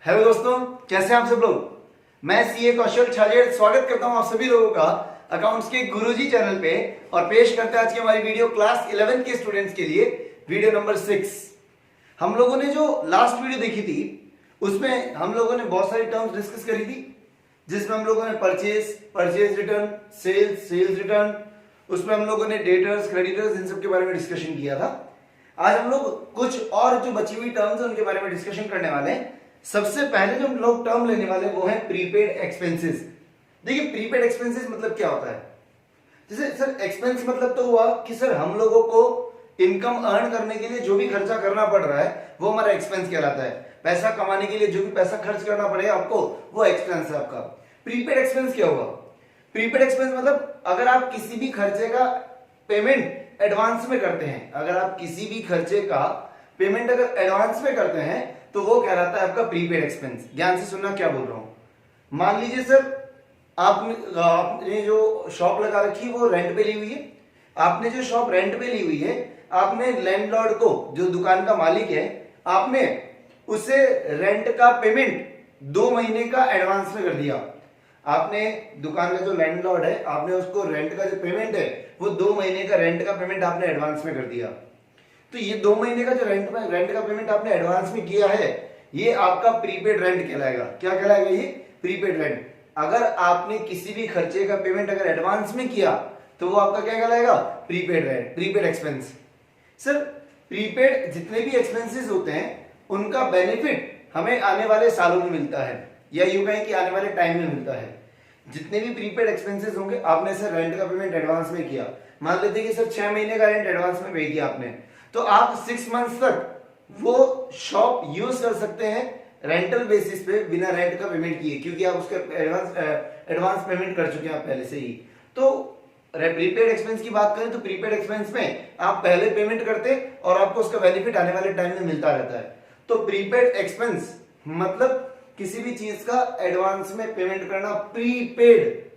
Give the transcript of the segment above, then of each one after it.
Hello दोस्तों, कैसे हैं आप सब लोग। मैं सीए कौशल छाजेड़ स्वागत करता हूं आप सभी लोगों का अकाउंट्स के गुरुजी चैनल पे और पेश करते हैं आज की हमारी वीडियो क्लास 11 के स्टूडेंट्स के लिए वीडियो नंबर 6। हम लोगों ने जो लास्ट वीडियो देखी थी उसमें हम लोगों ने बहुत सारी टर्म्स डिस्कस करी थी, जिसमें हम लोगों ने परचेज रिटर्न, सेल्स रिटर्न, उसमें हम लोगों ने डेटर्स, क्रेडिटर्स, इन सब के बारे में डिस्कशन किया था। आज हम लोग कुछ और जो बची हुई टर्म्स है उनके बारे में डिस्कशन करने वाले हैं। सबसे पहले जो हम लोग टर्म लेने वाले वो है प्रीपेड एक्सपेंसेस। देखिए, प्रीपेड एक्सपेंसेस मतलब क्या होता है। जैसे सर एक्सपेंस मतलब तो हुआ कि सर हम लोगों को इनकम अर्न करने के लिए जो भी खर्चा करना पड़ रहा है वो हमारा एक्सपेंस कहलाता है। पैसा कमाने के लिए जो भी पैसा खर्च करना पड़ेगा आपको वो एक्सपेंस है आपका। प्रीपेड एक्सपेंस क्या होगा। प्रीपेड एक्सपेंस मतलब अगर आप किसी भी खर्चे का पेमेंट एडवांस में करते हैं, अगर आप किसी भी खर्चे का पेमेंट अगर एडवांस में करते हैं तो वो कहलाता है आपका प्रीपेड एक्सपेंस। ध्यान से सुनना क्या बोल रहा हूं। मान लीजिए सर आपने जो शॉप लगा रखी है वो रेंट पे ली हुई है। आपने जो शॉप रेंट पे ली हुई है, आपने लैंडलॉर्ड को, जो दुकान का मालिक है, आपने उसे रेंट का पेमेंट 2 महीने का एडवांस में कर दिया। आपने दुकान का जो लैंडलॉर्ड है, आपने उसको रेंट का जो पेमेंट है वो 2 महीने का रेंट का पेमेंट आपने एडवांस में कर दिया। तो ये 2 महीने का जो रेंट का पेमेंट आपने एडवांस में किया है ये आपका प्रीपेड रेंट कहलाएगा। क्या कहलाएगा ये? Prepaid rent. अगर आपने किसी भी खर्चे का पेमेंट अगर एडवांस में किया तो वो आपका क्या कहलाएगा? Prepaid rent, prepaid expense. Sir prepaid जितने भी एक्सपेंसेस होते हैं उनका बेनिफिट हमें आने वाले सालों में मिलता है, या यूं कहें कि आने वाले टाइम में मिलता है। जितने भी प्रीपेड एक्सपेंसेस होंगे, आपने सर रेंट का पेमेंट एडवांस में किया, मान लेते हैं कि सर 6 महीने का रेंट एडवांस में पे किया आपने, तो आप 6 मंथ्स तक वो शॉप यूज कर सकते हैं रेंटल बेसिस पे बिना रेंट का पेमेंट किए, क्योंकि आप उसका एडवांस पेमेंट कर चुके हैं आप पहले से ही। तो प्रीपेड एक्सपेंस की बात करें तो प्रीपेड एक्सपेंस में आप पहले पेमेंट करते और आपको उसका बेनिफिट आने वाले टाइम में मिलता रहता है। तो प्रीपेड एक्सपेंस मतलब किसी भी चीज का एडवांस में पेमेंट करना, प्रीपेड।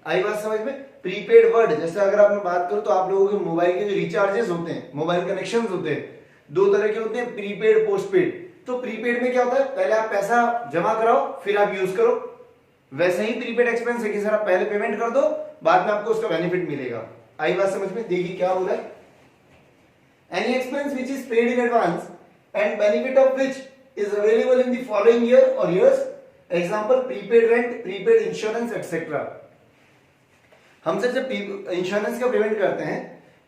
आई बात समझ में? प्रीपेड वर्ड, जैसे अगर आप बात करूं तो आप लोगों के मोबाइल के जो रिचार्जेस होते हैं, मोबाइल कनेक्शन होते हैं, 2 तरह के होते हैं, प्रीपेड, पोस्टपेड। तो प्रीपेड में क्या होता है, पहले आप पैसा जमा कराओ फिर आप यूज करो। वैसे ही प्रीपेड एक्सपेंस है कि सर आप पहले पेमेंट कर दो, बाद में आपको उसका बेनिफिट मिलेगा। आई बात समझ में? देखिए क्या बोला है, any expense which is paid in advance and benefit of which is available in the following year or years. Example, prepaid rent, prepaid insurance, etc. हम सर जब इंश्योरेंस का पेमेंट करते हैं,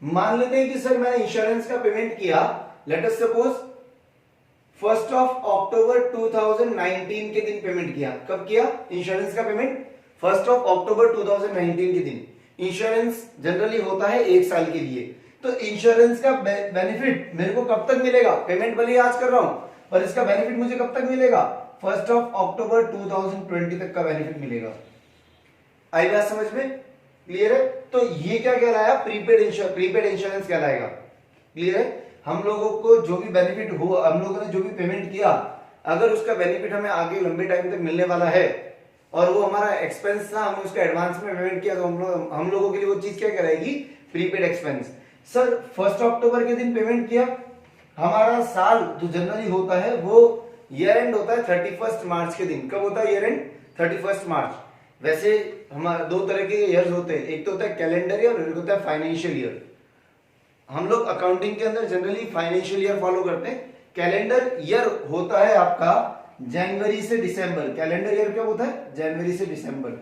मान लेते हैं कि सर मैंने इंश्योरेंस का पेमेंट किया, लेट अस सपोज 1 अक्टूबर 2019 के दिन पेमेंट किया। कब किया इंश्योरेंस का पेमेंट? 1 अक्टूबर 2019 के दिन। इंश्योरेंस जनरली होता है 1 साल के लिए। तो इंश्योरेंस का बेनिफिट मेरे को कब तक मिलेगा? पेमेंट भले आज कर रहा हूं पर इसका बेनिफिट मुझे कब तक मिलेगा? 1 अक्टूबर 2020 तक का बेनिफिट मिलेगा। आई बात समझ में? क्लियर है? तो ये क्या कहलाया? प्रीपेड इंश्योरेंस कहलाएगा। क्लियर है? हम लोगों को जो भी बेनिफिट हुआ, हम लोगों ने जो भी पेमेंट किया, अगर उसका बेनिफिट हमें आगे लंबे टाइम तक मिलने वाला है और वो हमारा एक्सपेंस था, हमने उसका एडवांस में पेमेंट किया, तो हम लोगों के लिए वो चीज क्या कहलाएगी? Prepaid expense. सर 1 अक्टूबर के दिन पेमेंट किया, हमारा साल जो जनरली होता है वो ईयर एंड होता है 31 मार्च के दिन। कब होता है ईयर एंड? 31 मार्च। वैसे हमारे 2 तरह के ईयर्स होते हैं, एक तो होता है कैलेंडर ईयर और एक होता है फाइनेंशियल ईयर। हम लोग अकाउंटिंग के अंदर जनरली फाइनेंशियल ईयर फॉलो करते हैं। कैलेंडर ईयर होता है आपका जनवरी से दिसंबर। कैलेंडर ईयर क्या होता है? जनवरी से दिसंबर।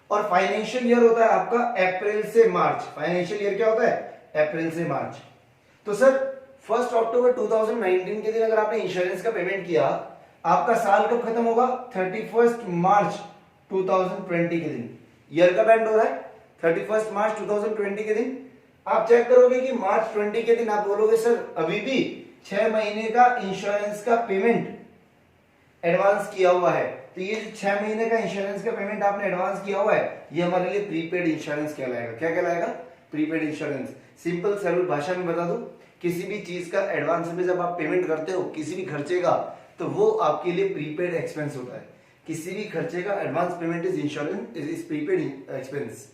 और फाइनेंशियल ईयर होता है आपका अप्रैल से मार्च। फाइनेंशियल ईयर क्या होता है? अप्रैल से मार्च। तो सर 1 अक्टूबर 2019 के दिन अगर आपने इंश्योरेंस का पेमेंट किया, आपका साल कब खत्म होगा? 31 मार्च 2020 के दिन। ईयर का बैंड हो रहा है 31 मार्च 2020 के दिन। आप चेक करोगे कि मार्च 20 के दिन आप बोलोगे सर अभी भी 6 महीने का इंश्योरेंस का पेमेंट एडवांस किया हुआ है। तो ये 6 महीने का इंश्योरेंस का पेमेंट आपने एडवांस किया हुआ है, ये हमारे लिए प्रीपेड इंश्योरेंस कहलाएगा। क्या कहलाएगा? Prepaid insurance. सिंपल सरल भाषा में बता दूं, किसी भी चीज का एडवांस में जब आप पेमेंट करते हो किसी भी खर्चे का, तो वो आपके लिए प्रीपेड एक्सपेंस होता है। किसी भी खर्चे का advance payment is insurance, is prepaid expense.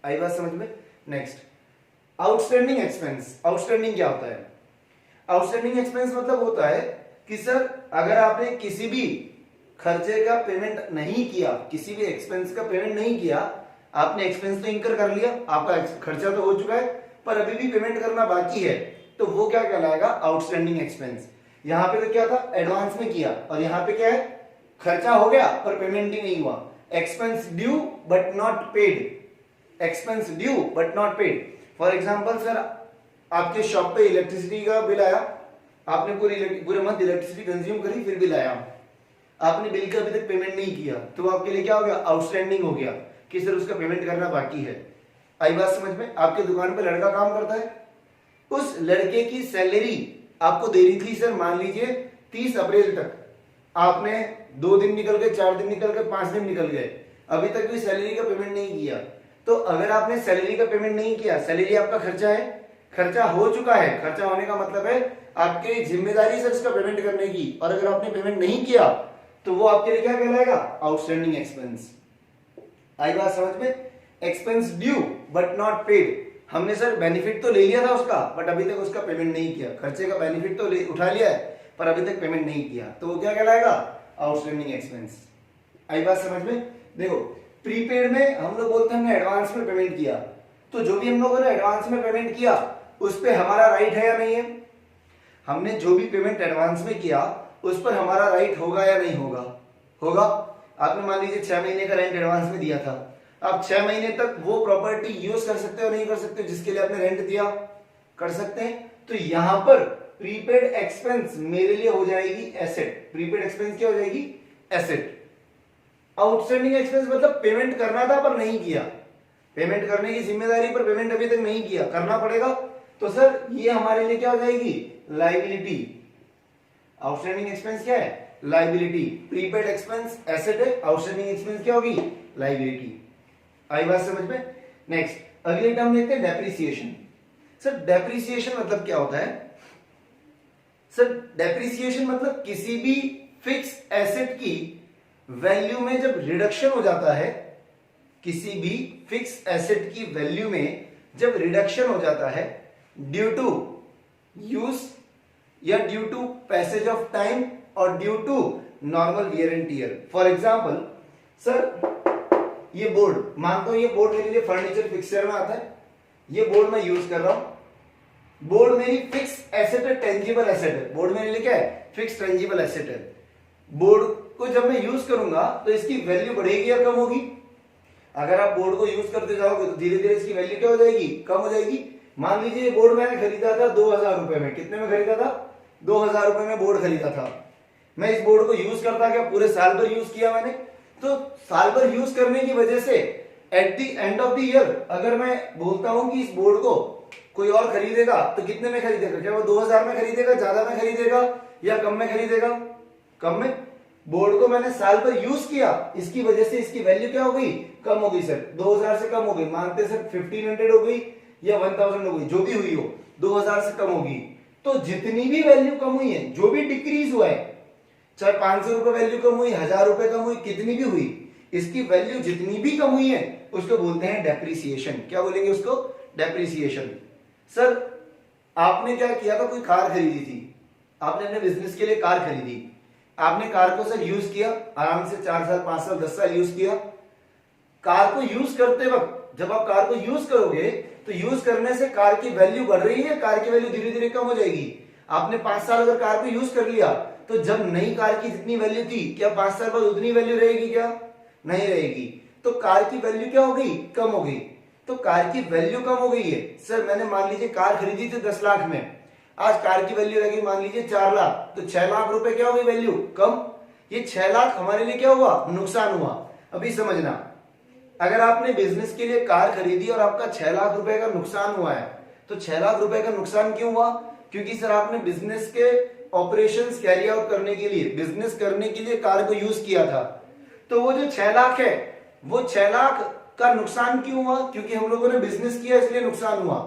आई बात समझ में? Next, outstanding expense. आउटस्टैंडिंग क्या होता है? आउटस्टैंडिंग एक्सपेंस मतलब होता है कि सर अगर आपने किसी भी खर्चे का पेमेंट नहीं किया, किसी भी एक्सपेंस का पेमेंट नहीं किया, आपने एक्सपेंस तो इंकर कर लिया, आपका खर्चा तो हो चुका है, पर अभी भी पेमेंट करना बाकी है, तो वो क्या कहलाएगा, आउटस्टैंडिंग एक्सपेंस। यहाँ पे तो क्या था, एडवांस में किया, और यहाँ पे क्या है, खर्चा हो गया पर पेमेंट ही नहीं हुआ। Expense due but not paid, expense due but not paid. For example sir, आपके शॉप पे इलेक्ट्रिसिटी का बिल आया, आपने पूरे मंथ इलेक्ट्रिसिटी कंज्यूम करी, फिर बिल आया, आपने बिल का अभी तक पेमेंट नहीं किया, तो आपके लिए क्या हो गया, आउटस्टैंडिंग हो गया कि सर उसका पेमेंट करना बाकी है। आई बात समझ में? आपके दुकान पे लड़का काम करता है, उस लड़के की सैलरी आपको देनी थी सर, मान लीजिए 30 अप्रैल तक, आपने 2 दिन निकल गए, 4 दिन निकल गए, 5 दिन निकल गए, अभी तक भी सैलरी का पेमेंट नहीं किया। तो अगर आपने सैलरी का पेमेंट नहीं किया, सैलरी आपका खर्चा है, खर्चा हो चुका है, खर्चा होने का मतलब है आपकी जिम्मेदारी सर इसका पेमेंट करने की, और अगर आपने पेमेंट नहीं किया तो वो आपके लिए क्या कहलाएगा, आउटस्टैंडिंग एक्सपेंस। आई बात समझ में? Expense due but not paid, हमने सर बेनिफिट तो ले लिया था उसका, बट अभी तक उसका पेमेंट नहीं किया, खर्चे का बेनिफिट तो उठा लिया है पर अभी तक पेमेंट नहीं किया, तो वो क्या कहलाएगा, आउटस्टैंडिंग एक्सपेंस। आई बात समझ में? देखो, प्रीपेड में हम लोग बोलते हैं हमने एडवांस में पेमेंट किया, तो जो भी हम लोगों ने एडवांस में पेमेंट किया उस पर हमारा राइट है या नहीं है? हमने जो भी पेमेंट एडवांस में किया उस पर हमारा राइट होगा या नहीं होगा? होगा। आपने मान लीजिए 6 महीने का रेंट एडवांस में दिया था, आप 6 महीने तक वो प्रॉपर्टी यूज कर सकते हो नहीं कर सकते हो, जिसके लिए आपने रेंट दिया, कर सकते हैं। तो यहां पर प्रीपेड एक्सपेंस मेरे लिए हो जाएगी एसेट, प्रीपेड एक्सपेंस क्या हो जाएगी, एसेट। आउटस्टैंडिंग एक्सपेंस मतलब पेमेंट करना था पर नहीं किया, पेमेंट करने की जिम्मेदारी पर पेमेंट अभी तक नहीं किया, करना पड़ेगा, तो सर ये हमारे लिए क्या हो जाएगी, लायबिलिटी। आउटस्टैंडिंग एक्सपेंस क्या है, लायबिलिटी। प्रीपेड एक्सपेंस एसेट है, आउटस्टैंडिंग एक्सपेंस क्या होगी, लायबिलिटी। आई बात समझ में? नेक्स्ट अगले टर्म देखते हैं, डेप्रिसिएशन। सर डेप्रिसिएशन मतलब क्या होता है? सर डेप्रिसिएशन मतलब किसी भी फिक्स एसेट की वैल्यू में जब रिडक्शन हो जाता है, किसी भी फिक्स एसेट की वैल्यू में जब रिडक्शन हो जाता है ड्यू टू यूज या due to passage of time और due to normal wear and tear. For example sir, ये बोर्ड, मानता हूं ये बोर्ड मेरे लिए फर्नीचर फिक्सचर में आता है, ये बोर्ड मैं यूज कर रहा हूं, बोर्ड मेरी फिक्स एसेट है, टेंजिबल एसेट है, बोर्ड मेरे लिए क्या है, फिक्स टेंजिबल एसेट है। बोर्ड को जब मैं यूज करूंगा तो इसकी वैल्यू बढ़ेगी या कम होगी? अगर आप बोर्ड को यूज करते जाओगे तो धीरे धीरे इसकी वैल्यू क्या हो जाएगी, कम हो जाएगी। मान लीजिए ये बोर्ड मैंने खरीदा था 2000 रुपए में, कितने में खरीदा था, 2000 रुपए में बोर्ड खरीदा था। मैं इस बोर्ड को यूज करता गया, पूरे साल भर यूज किया मैंने, तो साल भर यूज करने की वजह से at the end of the year अगर मैं बोलता हूं कि इस बोर्ड को कोई और खरीदेगा तो कितने में खरीदेगा, क्या वो 2000 में खरीदेगा, ज्यादा में खरीदेगा या कम में खरीदेगा, कम में। बोर्ड को मैंने साल भर यूज किया, इसकी वजह से इसकी वैल्यू क्या हो गई, कम हो गई सर, 2000 से कम हो गई, मानते सर 1500 हो गई या 1000 हो गई, जो भी हुई हो 2000 से कम होगी। तो जितनी भी वैल्यू कम हुई है, जो भी डिक्रीज हुआ है, चाहे 500 रुपए वैल्यू कम हुई, 1000 रुपए कम हुई, कितनी भी हुई, इसकी वैल्यू जितनी भी कम हुई है उसको बोलते हैं डेप्रिसिएशन। क्या बोलेंगे उसको, डेप्रिसिएशन। सर आपने क्या किया था, कोई कार खरीदी थी, आपने अपने बिजनेस के लिए कार खरीदी, आपने कार को सर यूज किया आराम से 4 साल 5 साल 10 साल यूज किया। कार को यूज करते वक्त जब आप कार को यूज करोगे तो यूज करने से कार की वैल्यू बढ़ रही है, कार की वैल्यू धीरे धीरे कम हो जाएगी। आपने 5 साल अगर कार को यूज कर लिया तो जब नई कार की जितनी वैल्यू थी, क्या 5 साल बाद उतनी वैल्यू रहेगी, क्या नहीं रहेगी। तो कार की वैल्यू क्या हो गई, कम हो गई। तो कार की वैल्यू कम हो गई है। सर मैंने मान लीजिए कार खरीदी थी 10 लाख में, आज कार की वैल्यू रह गई मान लीजिए 4 लाख, तो 6 लाख रुपए क्या हो गई वैल्यू, कम। ये 6 लाख हमारे लिए क्या हुआ, नुकसान हुआ। अभी समझना, अगर आपने बिजनेस के लिए कार खरीदी और आपका 6 लाख रुपए का नुकसान हुआ है, तो 6 लाख रुपए का नुकसान क्यों हुआ, क्योंकि सर आपने बिजनेस के ऑपरेशंस कैरी आउट करने के लिए, बिजनेस करने के लिए कार को यूज किया था। तो वो जो 6 लाख है, वो 6 लाख का नुकसान क्यों हुआ, क्योंकि हम लोगों ने बिजनेस किया इसलिए नुकसान हुआ।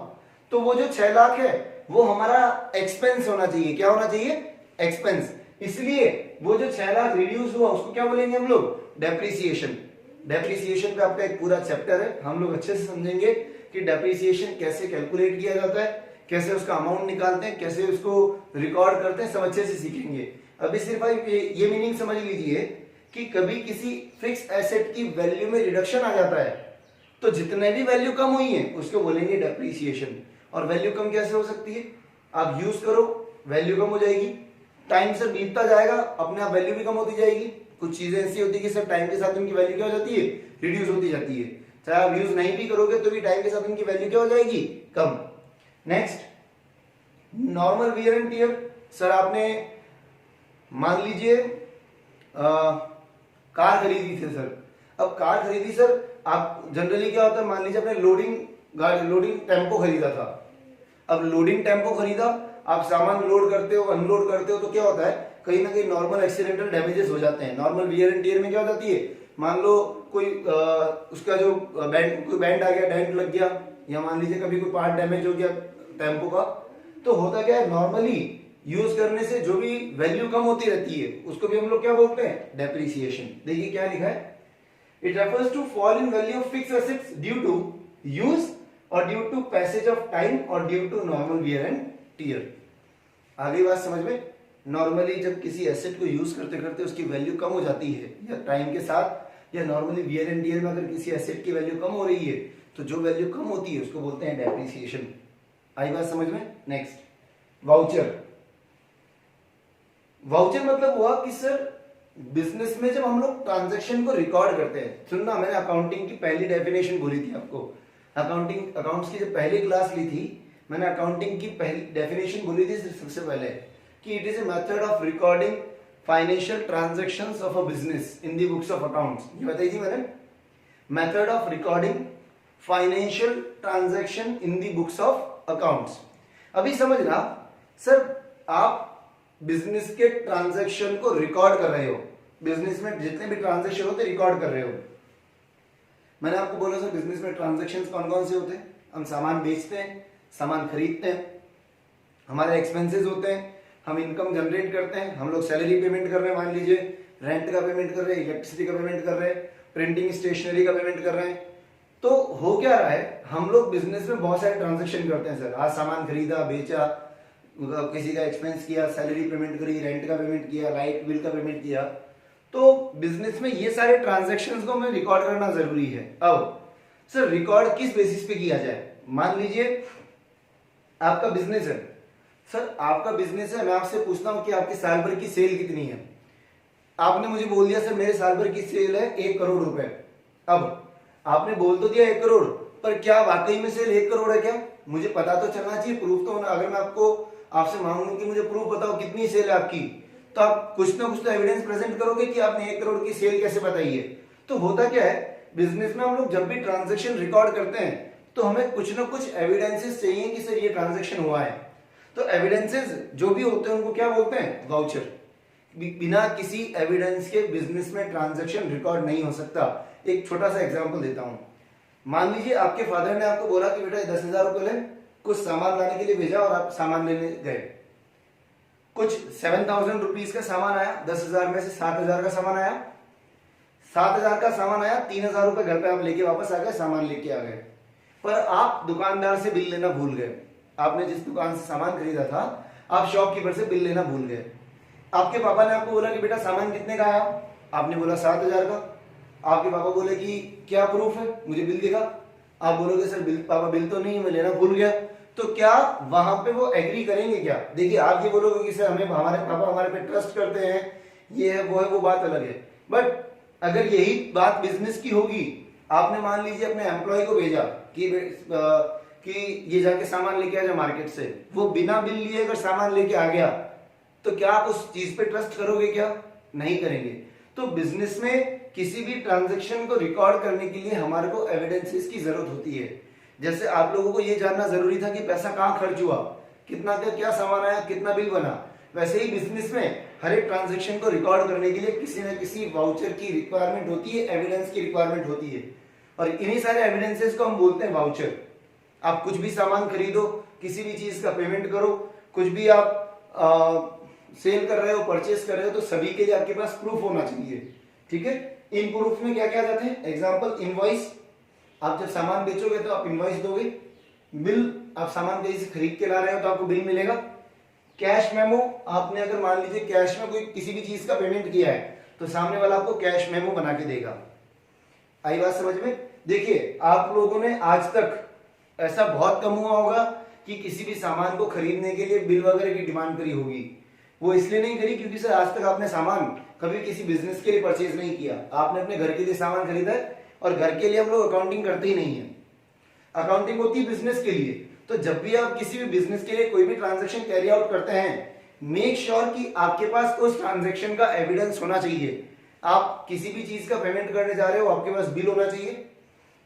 तो वो जो 6 लाख है वो हमारा एक्सपेंस होना चाहिए, क्या होना चाहिए, एक्सपेंस। इसलिए वो जो 6 लाख रिड्यूस हुआ उसको क्या बोलेंगे हम लोग, डेप्रिसिएशन। डेप्रिसिएशन पे आपका एक पूरा चैप्टर है, हम लोग अच्छे से समझेंगे कि डेप्रिसिएशन कैसे कैलकुलेट किया जाता है, कैसे उसका अमाउंट निकालते हैं, कैसे उसको रिकॉर्ड करते हैं, सब अच्छे से सीखेंगे। अभी सिर्फ आप ये मीनिंग समझ लीजिए कि कभी किसी फिक्स एसेट की वैल्यू में रिडक्शन आ जाता है तो जितने भी वैल्यू कम हुई है उसको बोलेंगे डेप्रीसिएशन। और वैल्यू कम कैसे हो सकती है? आप यूज करो, वैल्यू कम हो जाएगी, टाइम से बीतता जाएगा, अपने आप वैल्यू भी कम होती जाएगी। कुछ चीजें ऐसी होती है कि सर टाइम के साथ उनकी वैल्यू क्या हो जाती है? रिड्यूस होती जाती है। चाहे आप यूज नहीं भी करोगे तो भी टाइम के साथ उनकी वैल्यू क्या हो जाएगी? कम। Next, normal wear and tear. Sir आपने मान लीजिए कार खरीदी थी सर। अब कार खरीदी सर, आप जनरली क्या होता है, मान लीजिए आपने लोडिंग टेम्पो खरीदा था। अब लोडिंग टेम्पो खरीदा, आप सामान लोड करते हो, अनलोड करते हो, तो क्या होता है, कहीं ना कहीं नॉर्मल एक्सीडेंटल डैमेजेस हो जाते हैं। नॉर्मल वियर एंड टियर में क्या हो जाती है, मान लो कोई उसका जो बैंड आ गया, डेंट लग गया, या मान लीजिए कभी कोई पार्ट डैमेज हो गया टेम्पो का, तो होता क्या है, नॉर्मली यूज करने से जो भी वैल्यू कम होती रहती है उसको भी हम लोग क्या बोलते हैं? डेप्रिसिएशन। देखिए क्या लिखा है, it refers to fall in value of fixed assets due to use और due to passage of time और due to normal wear and tear. आगे बात समझ में? नॉर्मली जब किसी एसेट को यूज करते करते उसकी वैल्यू कम हो जाती है, या टाइम के साथ, या नॉर्मली वियर एंड टियर में अगर किसी एसेट की वैल्यू कम हो रही है तो जो वैल्यू कम होती है उसको बोलते हैं डेप्रिसिएशन। आई बात समझ में? Next, voucher. वाउचर मतलब हुआ कि सर बिजनेस में जब हम लोग ट्रांजैक्शन को रिकॉर्ड करते हैं, सुनना, मैंने अकाउंटिंग की पहली डेफिनेशन बोली थी आपको, अकाउंट्स की जब पहली क्लास ली थी मैंने अकाउंटिंग की पहली डेफिनेशन बोली थी सबसे पहले कि it is a method of recording financial transactions of a business in the books of accounts. ये बताई थी मैंने, method of recording financial transaction in the books of accounts. अभी समझना सर, आप बिजनेस के ट्रांजैक्शन को रिकॉर्ड कर रहे हो, बिजनेस में जितने भी ट्रांजैक्शन होते हैं रिकॉर्ड कर रहे हो। मैंने आपको बोला सर बिजनेस में ट्रांजैक्शंस कौन कौन से होते हैं? हम सामान बेचते हैं, सामान खरीदते हैं, हमारे एक्सपेंसेस होते हैं, हम इनकम जनरेट करते हैं, हम लोग सैलरी पेमेंट कर रहे हैं, मान लीजिए रेंट का पेमेंट कर रहे हैं, इलेक्ट्रिसिटी का पेमेंट कर रहे हैं, प्रिंटिंग स्टेशनरी का पेमेंट कर रहे हैं। तो हो क्या रहा है, हम लोग बिजनेस में बहुत सारे ट्रांजेक्शन करते हैं सर। आज सामान खरीदा, बेचा, किसी का एक्सपेंस किया, सैलरी पेमेंट करी, रेंट का पेमेंट किया, लाइट बिल का पेमेंट किया। तो बिजनेस में ये सारे ट्रांजैक्शंस को हमें रिकॉर्ड करना जरूरी है। अब सर रिकॉर्ड किस बेसिस पे किया जाए? मान लीजिए आपका बिजनेस है सर, आपका बिजनेस है, मैं आपसे पूछता हूं कि आपकी साल भर की सेल कितनी है? आपने मुझे बोल दिया सर मेरे साल भर की सेल है 1 करोड़ रुपए। अब आपने बोल तो दिया 1 करोड़, पर क्या वाकई में सेल 1 करोड़ है क्या? मुझे पता तो चलना चाहिए, प्रूफ तो होना। अगर मैं आपसे मांगूं कि मुझे प्रूफ बताओ कितनी सेल है आपकी, तो आप कुछ ना कुछ तो एविडेंस प्रेजेंट करोगे कि आपने 1 करोड़ की सेल कैसे बताई है। तो होता क्या है, बिजनेस में हम लोग जब भी ट्रांजैक्शन रिकॉर्ड करते हैं तो हमें कुछ ना कुछ एविडेंसेस चाहिए कि सर ये ट्रांजैक्शन हुआ है। तो एविडेंसेस जो भी होते हैं उनको क्या बोलते हैं? वाउचर। बिना किसी एविडेंस के बिजनेस में ट्रांजैक्शन रिकॉर्ड नहीं हो सकता। एक छोटा सा एग्जांपल देता हूं। मान लीजिए आपके फादर ने आपको बोला कि बेटा 10,000 रुपए ले, कुछ सामान लाने के लिए भेजा और आप सामान लेने गए। कुछ 7,000 रुपीज का सामान आया, 10,000 में से 7,000 का सामान आया, 7,000 का सामान आया, 3,000 रुपए घर पे आप लेके वापस आ गए, सामान लेके आ गए। पर आप दुकानदार से बिल लेना भूल गए। आपने जिस दुकान से सामान खरीदा था, आप शॉपकीपर से बिल लेना भूल गए। आपके पापा ने आपको बोला कि बेटा सामान कितने का आया? आपने बोला 7,000 का। आपके पापा बोले कि क्या प्रूफ है, मुझे बिल दिखा। आप बोलोगे सर बिल, पापा बिल तो नहीं, मैं लेना भूल गया। तो क्या वहां पे वो एग्री करेंगे क्या? देखिए आप ये बोलोगे कि सर हमें हमारे पापा हमारे पे ट्रस्ट करते हैं, ये है, वो बात अलग है। बट अगर यही बात बिजनेस की होगी, आपने मान लीजिए अपने एम्प्लॉय को भेजा कि ये जाके सामान लेके आ जा मार्केट से, वो बिना बिल लिए अगर सामान लेके आ गया, तो क्या आप उस चीज पे ट्रस्ट करोगे क्या? नहीं करेंगे। तो बिजनेस में किसी भी ट्रांजैक्शन को रिकॉर्ड करने के लिए हमारे को एविडेंसेस की जरूरत होती है। जैसे आप लोगों को यह जानना जरूरी था कि पैसा कहां खर्च हुआ, कितना क्या सामान आया, कितना बिल बना, वैसे ही बिजनेस में हर एक ट्रांजैक्शन को रिकॉर्ड करने के लिए किसी न किसी वाउचर की रिक्वायरमेंट होती है, एविडेंस की रिक्वायरमेंट होती है, और इन्हीं सारे एविडेंसेस को हम बोलते हैं वाउचर। आप कुछ भी सामान खरीदो, किसी भी चीज का पेमेंट करो, कुछ भी आप सेल कर रहे हो, परचेस कर रहे हो, तो सभी के लिए आपके पास प्रूफ होना चाहिए। ठीक है, इन प्रूफ में क्या क्या जाते हैं? एग्जांपल इनवॉइस, आप जब सामान बेचोगे तो आप इनवॉइस दोगे। बिल, आप सामान कहीं से खरीद के ला रहे हो तो आपको बिल मिलेगा। कैश मेमो, आपने अगर मान लीजिए कैश में कोई किसी भी चीज का पेमेंट किया है तो सामने वाला आपको कैश मेमो बना के देगा। आई बात समझ में? देखिए आप लोगों ने आज तक ऐसा बहुत कम हुआ होगा कि किसी भी सामान को खरीदने के लिए बिल वगैरह की डिमांड करी होगी। वो इसलिए नहीं करी क्योंकि सर आज तक आपने सामान कभी किसी बिजनेस के लिए परचेज नहीं किया, आपने अपने घर के लिए सामान खरीदा है, और घर के लिए हम लोग अकाउंटिंग करते ही नहीं है, अकाउंटिंग होती है बिजनेस के लिए। तो जब भी आप किसी भी बिजनेस के लिए कोई भी ट्रांजेक्शन कैरी आउट करते हैं, मेक श्योर कि आपके पास उस ट्रांजेक्शन का एविडेंस होना चाहिए। आप किसी भी चीज का पेमेंट करने जा रहे हो, आपके पास बिल होना चाहिए।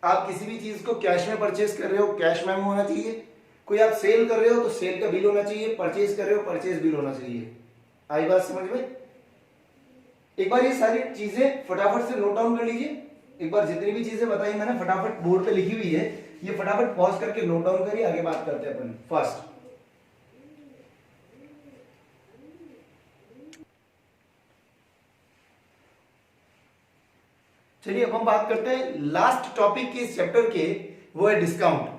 आप किसी भी चीज को कैश में परचेज कर रहे हो, कैश मेमो होना चाहिए। कोई आप सेल कर रहे हो तो सेल का बिल होना चाहिए, परचेज कर रहे हो परचेज बिल होना चाहिए। आई बात समझ में? एक बार ये सारी चीजें फटाफट से नोट डाउन कर लीजिए। एक बार जितनी भी चीजें बताई मैंने फटाफट बोर्ड पे लिखी हुई है, ये फटाफट पॉज करके नोट डाउन करिए, आगे बात करते हैं अपन फास्ट। चलिए अब हम बात करते हैं लास्ट टॉपिक के इस चैप्टर के, वो है डिस्काउंट।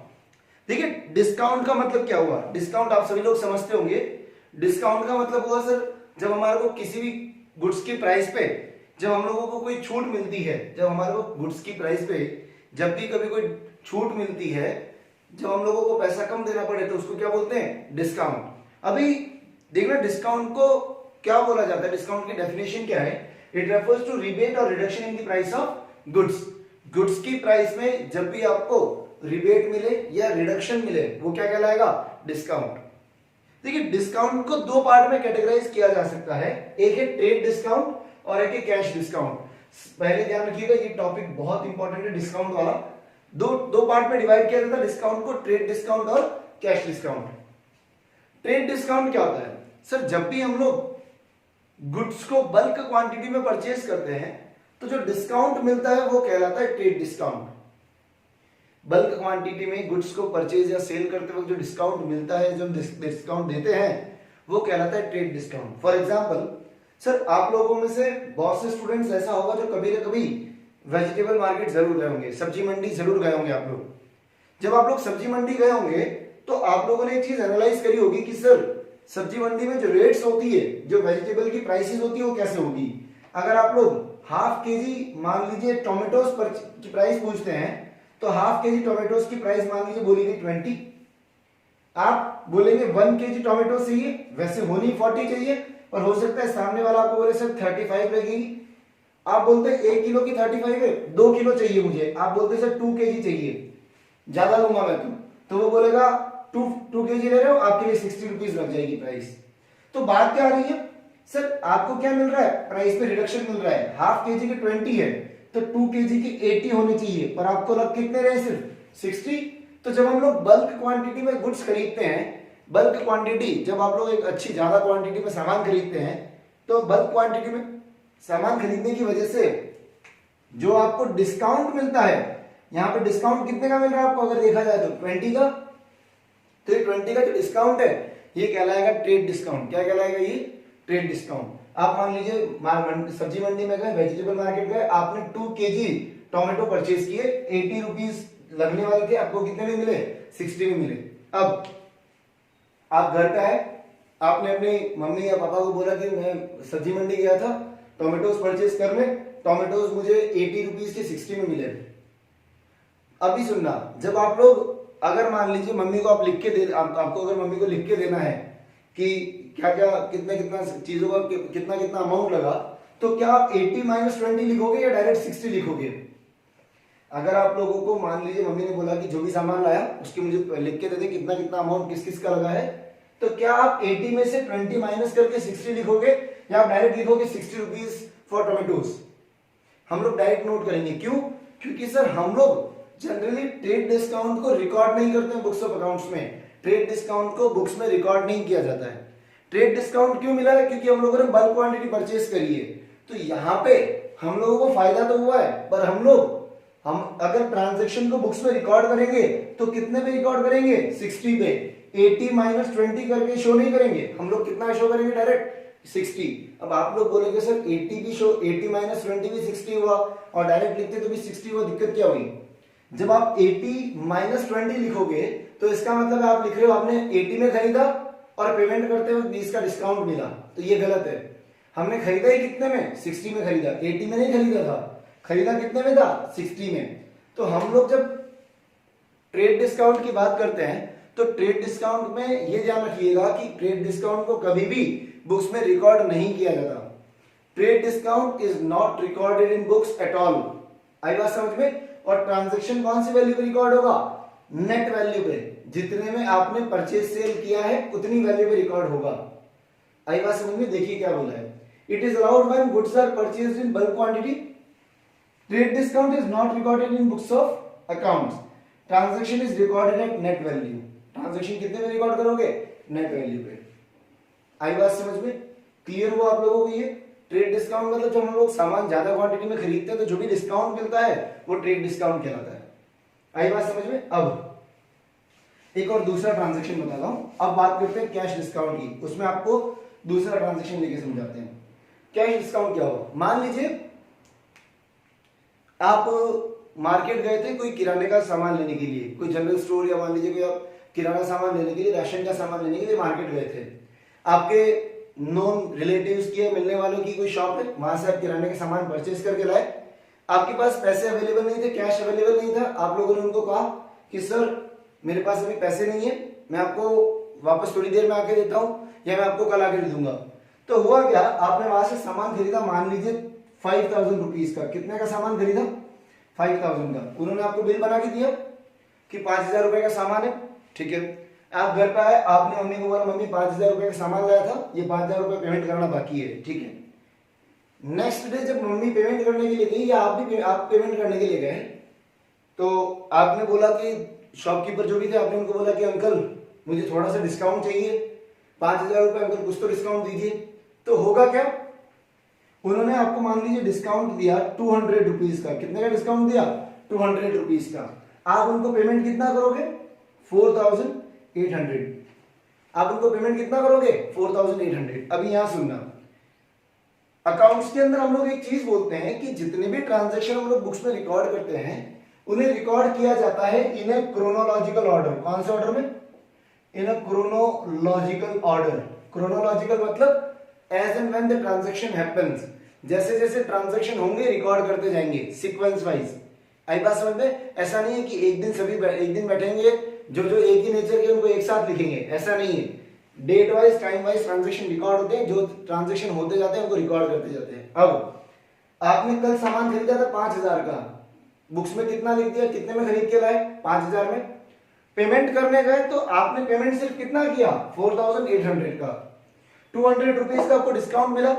देखिए डिस्काउंट का मतलब क्या हुआ? डिस्काउंट आप सभी लोग समझते होंगे। डिस्काउंट का मतलब हुआ सर जब हमारे को किसी भी गुड्स की प्राइस पे जब हम लोगों को कोई छूट मिलती है, जब हमारे को गुड्स की प्राइस पे जब भी कभी कोई छूट मिलती है, जब हम लोगों को पैसा कम देना पड़े तो उसको क्या बोलते हैं? डिस्काउंट। अभी देखना डिस्काउंट को क्या बोला जाता है, डिस्काउंट की डेफिनेशन क्या है? इट रेफर्स टू रिबेट और reduction in the price of goods. Goods की प्राइस में जब भी आपको रिबेट मिले या रिडक्शन मिले वो क्या कहलाएगा? डिस्काउंट। देखिए डिस्काउंट को दो पार्ट में कैटेगराइज किया जा सकता है, एक है ट्रेड डिस्काउंट और एक है कैश डिस्काउंट। पहले ध्यान रखिएगा ये टॉपिक बहुत इंपॉर्टेंट है डिस्काउंट वाला। दो पार्ट में डिवाइड किया जाता है डिस्काउंट को, ट्रेड डिस्काउंट और कैश डिस्काउंट। ट्रेड डिस्काउंट क्या होता है? सर जब भी हम लोग गुड्स को बल्क क्वांटिटी में परचेज करते हैं तो जो डिस्काउंट मिलता है वो कहलाता है ट्रेड डिस्काउंट। बल्क क्वांटिटी में गुड्स को परचेज या सेल करते वक्त जो डिस्काउंट मिलता है, जो डिस्काउंट देते हैं वो कहलाता है trade discount. For example sir आप लोगों में से बहुत से स्टूडेंट्स ऐसा होगा जो कभी ना कभी वेजिटेबल मार्केट जरूर गए होंगे, सब्जी मंडी जरूर गए होंगे आप लोग। जब आप लोग सब्जी मंडी गए होंगे तो आप लोगों ने एक चीज एनालाइज करी होगी कि सर सब्जी मंडी में जो रेट्स होती है, जो वेजिटेबल की प्राइसेस होती है वो कैसे होगी। अगर आप लोग हाफ केजी मान लीजिए टोमेटोज की प्राइस पूछते हैं तो हाफ केजी टोमेटोज की प्राइस मान लीजिए बोली गई 20, आप बोलेंगे 1 केजी टोमेटो चाहिए, वैसे होनी 40 चाहिए, पर हो सकता है सामने वाला आपको बोले सर 35 लगेगी। आप बोलते हैं 1 किलो की 35 है, 2 किलो चाहिए मुझे, आप बोलते सर 2 केजी चाहिए, ज्यादा लूंगा मैं तो वो बोलेगा 2 केजी ले रहे हो, आपके लिए 60 रुपीज लग जाएगी प्राइस। तो बात क्या आ रही है? सर आपको क्या मिल रहा है? प्राइस पे रिडक्शन मिल रहा है। हाफ केजी की 20 है तो 2 केजी की 80 होनी चाहिए, पर आपको लग कितने रहे? सिर्फ 60। तो जब हम लोग बल्क क्वांटिटी में गुड्स खरीदते हैं, बल्क क्वांटिटी जब आप लोग एक अच्छी ज्यादा क्वांटिटी में सामान खरीदते हैं तो बल्क क्वांटिटी में सामान खरीदने की वजह से जो आपको डिस्काउंट मिलता है, यहां पे डिस्काउंट कितने का मिल रहा है आपको अगर देखा जाए तो 20 का। तो ये 20 का जो डिस्काउंट है ये कहलाएगा ट्रेड डिस्काउंट। क्या कहलाएगा? ये ट्रेड डिस्काउंट। आप मान लीजिए सब्जी मंडी में गए, वेजिटेबल मार्केट गए, आपने 2 केजी टोमेटो परचेज किए, 80 रुपीज लगने वाले थे, आपको कितने में मिले? 60 में मिले। अब आप घर पे आए, आपने अपनी मम्मी या पापा को बोला कि मैं सब्जी मंडी गया था टोमेटोज परचेज करने, टोमेटोज मुझे 80 रुपीज के 60 में मिले। अभी सुनना, जब आप लोग अगर मान लीजिए मम्मी को आप लिख के दे, आपको अगर मम्मी को लिख के देना है कि क्या क्या कितना कितना चीजों का कितना कितना अमाउंट लगा, तो क्या आप 80 - 20 लिखोगे या डायरेक्ट 60 लिखोगे? अगर आप लोगों को मान लीजिए मम्मी ने बोला कि जो भी सामान लाया उसकी मुझे लिख के दे दे कितना कितना अमाउंट किस किस का लगा है, तो क्या आप 80 में से 20 माइनस करके 60 लिखोगे या आप डायरेक्ट लिखोगे 60 रुपीज फॉर टोमेटोज? हम लोग डायरेक्ट नोट करेंगे। क्यों? क्योंकि सर हम लोग जनरली ट्रेड डिस्काउंट को रिकॉर्ड नहीं करते हैं बुक्स ऑफ अकाउंट्स में। ट्रेड डिस्काउंट को बुक्स में रिकॉर्ड नहीं किया जाता है। ट्रेड डिस्काउंट क्यों मिला है? क्योंकि हम लोगों ने बल्क क्वांटिटी परचेज करी है, तो यहाँ पे हम लोगों को फायदा तो हुआ है, पर हम अगर ट्रांजैक्शन को बुक्स में रिकॉर्ड करेंगे तो कितने पे रिकॉर्ड करेंगे? 60 पे। 80 - 20 करके शो नहीं करेंगे, हम लोग कितना शो करेंगे? डायरेक्ट 60। अब आप लोग बोलेंगे सर 80 भी शो, 80 - 20 भी 60 हुआ और डायरेक्ट लिखते तो भी 60 हुआ, दिक्कत क्या हुई? जब आप 80 - 20 लिखोगे तो इसका मतलब आप लिख रहे हो आपने 80 में खरीदा और पेमेंट करते हुए 20 का डिस्काउंट मिला, तो ये गलत है। हमने खरीदा ही कितने में, 60 में खरीदा, 80 में नहीं खरीदा था, खरीदा कितने में था, 60 में। तो हम लोग जब ट्रेड डिस्काउंट की बात करते हैं तो ट्रेड डिस्काउंट में ये ध्यान रखिएगा कि ट्रेड डिस्काउंट को कभी भी बुक्स में रिकॉर्ड नहीं किया जाता। Trade discount is not recorded in books at all. आई बात समझ में। और ट्रांजैक्शन कौन सी वैल्यू पे रिकॉर्ड होगा, नेट वैल्यू पे, जितने में आपने परचेज सेल किया है उतनी वैल्यू पे रिकॉर्ड होगा। आई बात समझ में। देखिए क्या बोला है, it is allowed when goods are purchased in bulk quantity. Trade discount is not recorded in books of accounts. Transaction is recorded at net value. Transaction कितने में रिकॉर्ड करोगे, नेट वैल्यू पे। आई बात समझ में, क्लियर हुआ आप लोगों को। ये ट्रेड डिस्काउंट मतलब जब हम लोग सामान ज्यादा क्वांटिटी में खरीदते हैं तो जो भी डिस्काउंट मिलता है वो ट्रेड डिस्काउंट कहलाता है। आई बात समझ में। अब एक और दूसरा ट्रांजैक्शन बताता हूं। अब बात करते हैं कैश डिस्काउंट की, उसमें आपको दूसरा ट्रांजैक्शन लेके समझाते हैं। कैश डिस्काउंट क्या होगा, मान लीजिए आप मार्केट गए थे कोई किराने का सामान लेने के लिए, कोई जनरल स्टोर, या मान लीजिए कोई आप किराना सामान लेने के लिए, राशन का सामान लेने के लिए मार्केट गए थे। आपके नॉन रिलेटिव्स की या मिलने वालों की कोई शॉप है, वहां से आप किराने के सामान परचेज करके लाए। आपके पास पैसे अवेलेबल नहीं थे, कैश अवेलेबल नहीं था। आप लोगों ने उनको कहा कि सर मेरे पास अभी पैसे नहीं है, मैं आपको वापस थोड़ी देर में आके देता हूँ, या मैं आपको कल आके दे दूंगा। तो हुआ क्या, आपने वहां से सामान खरीदा, मान लीजिए 5000 रुपीज का। कितने का सामान खरीदा, 5000 का। उन्होंने आपको बिल बना के दिया कि 5000 रुपए का सामान है, ठीक है। आप घर पे आए, आपने मम्मी को बोला मम्मी 5000 रुपए का सामान लाया था, ये 5000 रुपए पेमेंट करना बाकी है, ठीक है। नेक्स्ट डे जब मम्मी पेमेंट करने के लिए गई, या आप पेमेंट करने के लिए गए, तो आपने बोला कि शॉपकीपर जो भी थे, आपने उनको बोला कि अंकल मुझे थोड़ा सा डिस्काउंट चाहिए, 5000 रुपए, अंकल कुछ तो डिस्काउंट दीजिए। तो होगा क्या, उन्होंने आपको मान लीजिए डिस्काउंट दिया 200 रुपीज का। कितने का डिस्काउंट दिया, 200 रुपीज का। आप उनको पेमेंट कितना करोगे, 4800। आप उनको पेमेंट कितना करोगे, 4800। अभी यहां सुनना, अकाउंट्स के अंदर हम लोग एक चीज बोलते हैं कि जितने भी ट्रांजैक्शन हम लोग बुक्स में रिकॉर्ड करते हैं उन्हें रिकॉर्ड किया जाता है इन ए क्रोनोलॉजिकल ऑर्डर। कौन से ऑर्डर में, in a chronological order. Chronological मतलब as and when the transaction happens, जैसे जैसे ट्रांजैक्शन होंगे रिकॉर्ड करते जाएंगे सीक्वेंस वाइज। आई बात समझ में। ऐसा नहीं है कि एक दिन बैठेंगे जो एक ही नेचर के उनको एक साथ लिखेंगे, ऐसा नहीं है। Date wise time wise transaction record होते हैं, जो ट्रांजैक्शन होते जाते हैं उनको रिकॉर्ड करते जाते हैं। अब आपने कल सामान खरीदा था 5000 का, बुक्स में कितना लिख दिया, कितने में खरीद के लाए, 5000 में। पेमेंट करने गए तो आपने पेमेंट सिर्फ कितना किया, 4800 का। 200 रुपीज का आपको डिस्काउंट मिला।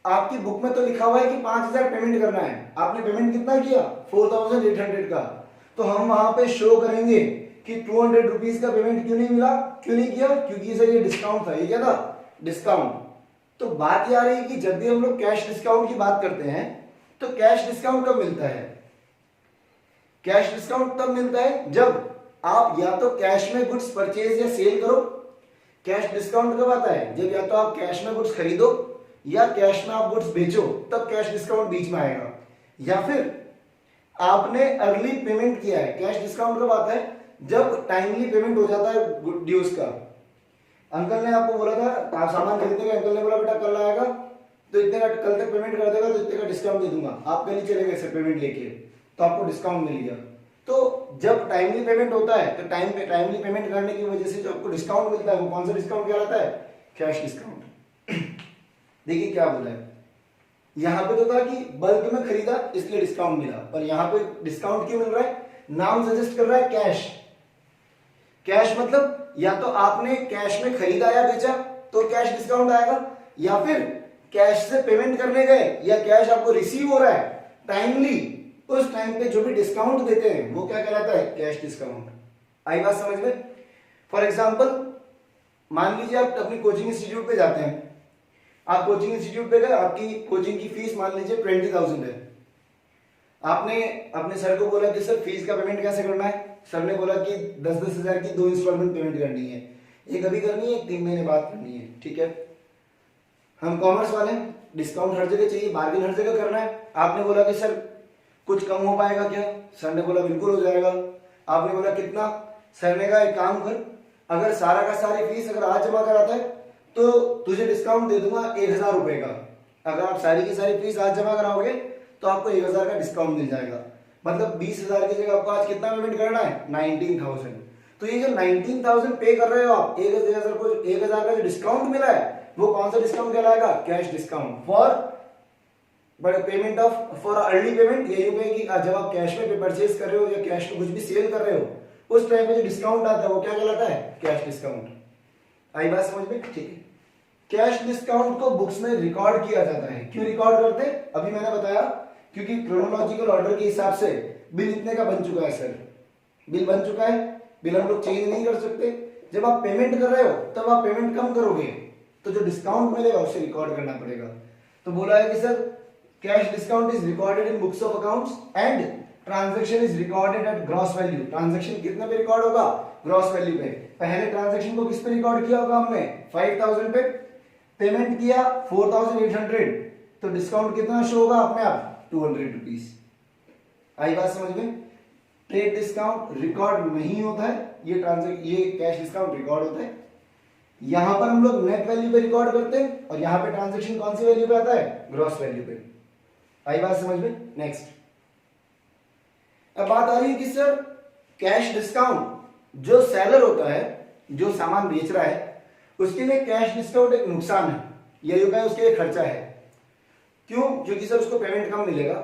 आपकी बुक में तो लिखा हुआ है कि 5000 पेमेंट करना है, आपने पेमेंट कितना किया, 4800 का। तो हम वहां पे शो करेंगे कि 200 रुपीज का पेमेंट क्यों नहीं मिला, क्यों नहीं किया, क्योंकि सर ये डिस्काउंट था। ये क्या था, डिस्काउंट। तो बात ये आ रही है कि जब भी हम लोग कैश डिस्काउंट की बात करते हैं तो कैश डिस्काउंट कब मिलता है, कैश डिस्काउंट तब मिलता है जब आप या तो कैश में गुड्स परचेज या सेल करो। कैश डिस्काउंट कब आता है, जब या तो आप कैश में गुड्स खरीदो या कैश में आप गुड्स बेचो, तब कैश डिस्काउंट बीच में आएगा। या फिर आपने अर्ली पेमेंट किया है। कैश डिस्काउंट कब आता है, जब टाइमली पेमेंट हो जाता है ड्यूज का। अंकल ने आपको बोला था आप सामान खरीदने का, अंकल ने बोला बेटा कल आएगा तो इतने का, कल तक पेमेंट कर देगा तो इतने का डिस्काउंट दे दूंगा। आप कल ही चले गए सर पेमेंट लेके, तो आपको डिस्काउंट मिल गया। तो जब टाइमली पेमेंट होता है तो टाइमली पेमेंट करने की वजह से जो आपको डिस्काउंट मिलता है वो कौन सा डिस्काउंट कहलाता है, कैश डिस्काउंट। देखिए क्या बोला है, यहां पे तो था कि बल्क में खरीदा इसलिए डिस्काउंट मिला, पर यहां पे डिस्काउंट क्यों मिल रहा है, नाम सजेस्ट कर रहा है कैश। कैश मतलब या तो आपने कैश में खरीदा या बेचा तो कैश डिस्काउंट आएगा, या फिर कैश से पेमेंट करने गए या कैश आपको रिसीव हो रहा है टाइमली, उस टाइम पे जो भी डिस्काउंट देते हैं वो क्या कहलाता है, कैश डिस्काउंट। आई बात समझ में। फॉर एग्जांपल मान लीजिए आप अपनी कोचिंग इंस्टीट्यूट पे जाते हैं, आप कोचिंग इंस्टीट्यूट पे गए, आपकी कोचिंग की फीस मान लीजिए 20,000 है। आपने अपने सर को बोला कि सर फीस का पेमेंट कैसे करना है, सर ने बोला कि 10-10 हजार की 2 इंस्टॉलमेंट पेमेंट करनी है, एक अभी करनी है, एक 3 महीने बाद करनी है, ठीक है। हम कॉमर्स वाले, डिस्काउंट हर जगह चाहिए, बार्गेन हर जगह करना है। आपने बोला कि सर कुछ कम हो पाएगा क्या, सर ने बोला बिल्कुल हो जाएगा। आपने बोला कितना, सर ने कहा एक काम कर, अगर सारा का सारी फीस अगर आज जमा कराता है तो तुझे डिस्काउंट दे दूंगा 1000 रुपए का। अगर आप सारी की सारी फीस आज जमा कराओगे तो आपको 1000 का डिस्काउंट मिल जाएगा। मतलब 20,000 की जगह आपको आज कितना पेमेंट करना है, 19,000। तो ये जो 19,000 पे कर रहे हो आप, 1000 का जो डिस्काउंट मिला है वो कौन सा डिस्काउंट कहलाएगा, cash discount for payment of for early payment. यही हो गया कि जब आप कैश में परचेज कर रहे हो या कैश में कुछ भी सेल कर रहे हो उस टाइम पे जो डिस्काउंट आता है वो क्या कहलाता है, कैश डिस्काउंट। आई बात समझ में, ठीक है। कैश डिस्काउंट को बुक्स में रिकॉर्ड किया जाता है। क्यों रिकॉर्ड करते हैं, अभी मैंने बताया क्योंकि क्रोनोलॉजिकल ऑर्डर के हिसाब से बिल इतने का बन चुका है सर, बिल बन चुका है, बिल हम लोग चेंज नहीं कर सकते। जब आप पेमेंट कर रहे हो तब आप पेमेंट कम करोगे तो जो डिस्काउंट मिलेगा उसे रिकॉर्ड करना पड़ेगा। तो बोला है कि sir cash discount is recorded in books of accounts and transaction is recorded eight gross value. Transaction कितने पे रिकॉर्ड होगा, ग्रॉस वैल्यू पे। पहले ट्रांजैक्शन को किस पे रिकॉर्ड किया होगा हमने, 5,000 पे। पेमेंट किया 4,800, तो डिस्काउंट कितना शो होगा अपने आप, 200 रुपीज। आई बात समझ में। ट्रेड डिस्काउंट रिकॉर्ड नहीं होता है, ये कैश डिस्काउंट रिकॉर्ड होता है। यहां पर हम लोग नेट वैल्यू पे रिकॉर्ड करते हैं और यहां पे ट्रांजैक्शन कौन सी वैल्यू पे आता है, ग्रॉस वैल्यू पे। आई बात समझ में। नेक्स्ट अब बात आ रही है कि सर कैश डिस्काउंट जो सेलर होता है, जो सामान बेच रहा है, उसके लिए कैश डिस्काउंट एक नुकसान है, यही होगा उसके लिए खर्चा है। क्यों, क्योंकि सर उसको पेमेंट कम मिलेगा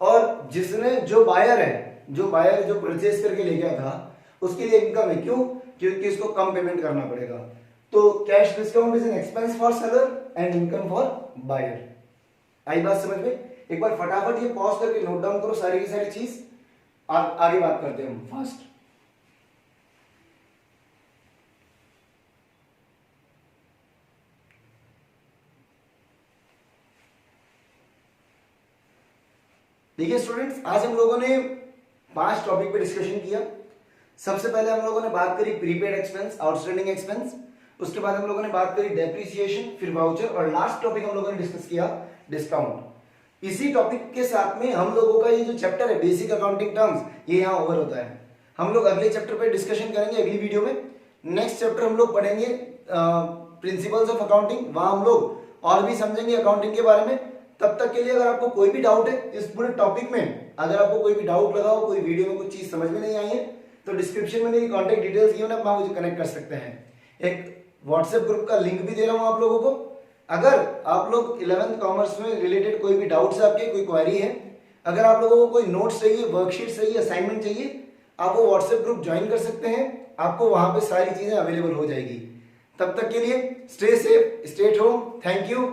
और जिसने जो बायर जो परचेज करके ले गया था उसके लिए इनकम है। क्यों, क्योंकि इसको कम पेमेंट करना पड़ेगा। तो cash discount is an expense for seller and income for buyer. आई बात समझ में। एक बार फटाफट ये पॉज करके नोट डाउन करो सारी की सारी चीज, आगे बात करते हैं हम फास्ट। देखिए स्टूडेंट्स, आज हम लोगों ने 5 टॉपिक पे डिस्कशन किया। सबसे पहले हम लोगों ने बात करी प्रीपेड एक्सपेंस, आउटस्टैंडिंग एक्सपेंस। उसके बाद हम लोगों ने बात करी डेप्रिसिएशन, फिर वाउचर, और लास्ट टॉपिक हम लोगों ने डिस्कस किया डिस्काउंट। इसी टॉपिक के साथ में हम लोगों का ये जो चैप्टर है बेसिक अकाउंटिंग टर्म्स, ये यहाँ ओवर होता है। हम लोग अगले चैप्टर पे डिस्कशन करेंगे अगली वीडियो में। नेक्स्ट चैप्टर हम लोग पढ़ेंगे प्रिंसिपल्स ऑफ अकाउंटिंग, वहां हम लोग और भी समझेंगे अकाउंटिंग के बारे में। तब तक के लिए अगर आपको कोई भी डाउट है इस पूरे टॉपिक में, अगर आपको कोई भी डाउट लगा हो, कोई वीडियो में कुछ चीज समझ में नहीं आई है, तो डिस्क्रिप्शन में मेरी कॉन्टेक्ट डिटेल्स गिवन है, आप मुझे कनेक्ट कर सकते हैं। एक व्हाट्सएप ग्रुप का लिंक भी दे रहा हूं आप लोगों को। अगर आप लोग 11th कॉमर्स में रिलेटेड कोई भी डाउट्स है आपके, कोई क्वेरी है, अगर आप लोगों को कोई नोट्स चाहिए, वर्कशीट चाहिए, असाइनमेंट चाहिए, आप वो व्हाट्सएप ग्रुप ज्वाइन कर सकते हैं। आपको वहां पे सारी चीजें अवेलेबल हो जाएगी। तब तक के लिए stay safe, stay at home. Thank you.